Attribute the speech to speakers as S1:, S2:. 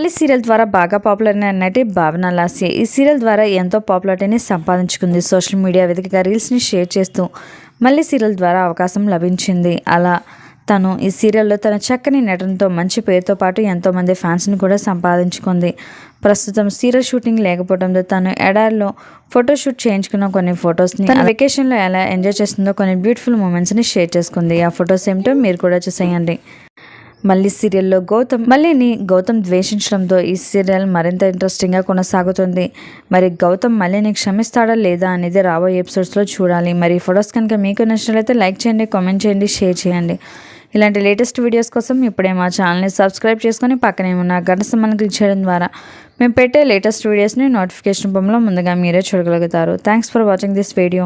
S1: మళ్ళీ సీరియల్ ద్వారా బాగా పాపులర్ అయిన నటి భావన లాస్య ఈ సీరియల్ ద్వారా ఎంతో పాపులారిటీని సంపాదించుకుంది. సోషల్ మీడియా వేదికగా రీల్స్ని షేర్ చేస్తూ మళ్ళీ సీరియల్ ద్వారా అవకాశం లభించింది. అలా తను ఈ సీరియల్లో తన చక్కని నటనతో మంచి పేరుతో పాటు ఎంతోమంది ఫ్యాన్స్ని కూడా సంపాదించుకుంది. ప్రస్తుతం సీరియల్ షూటింగ్ లేకపోవడంతో తను ఎడారిలో ఫోటోషూట్ చేయించుకున్న కొన్ని ఫొటోస్ని తన వెకేషన్లో ఎలా ఎంజాయ్ చేస్తుందో కొన్ని బ్యూటిఫుల్ మూమెంట్స్ని షేర్ చేసుకుంది. ఆ ఫొటోస్ ఏమిటో మీరు కూడా చూసేయండి. మళ్ళీ సీరియల్లో గౌతమ్ ద్వేషించడంతో ఈ సీరియల్ మరింత ఇంట్రెస్టింగ్గా కొనసాగుతుంది. మరి గౌతమ్ మళ్ళీని క్షమిస్తాడా లేదా అనేది రాబోయే ఎపిసోడ్స్లో చూడాలి. మరి ఈ ఫొటోస్ కనుక మీకు నచ్చినట్లయితే లైక్ చేయండి, కామెంట్ చేయండి, షేర్ చేయండి. ఇలాంటి లేటెస్ట్ వీడియోస్ కోసం ఇప్పుడే మా ఛానల్ని సబ్స్క్రైబ్ చేసుకొని పక్కనే ఉన్న గంట సింబల్ని క్లిక్ చేయడం ద్వారా మేము పెట్టే లేటెస్ట్ వీడియోస్ని నోటిఫికేషన్ రూపంలో ముందుగా మీరే చూడగలుగుతారు. Thanks for watching this video.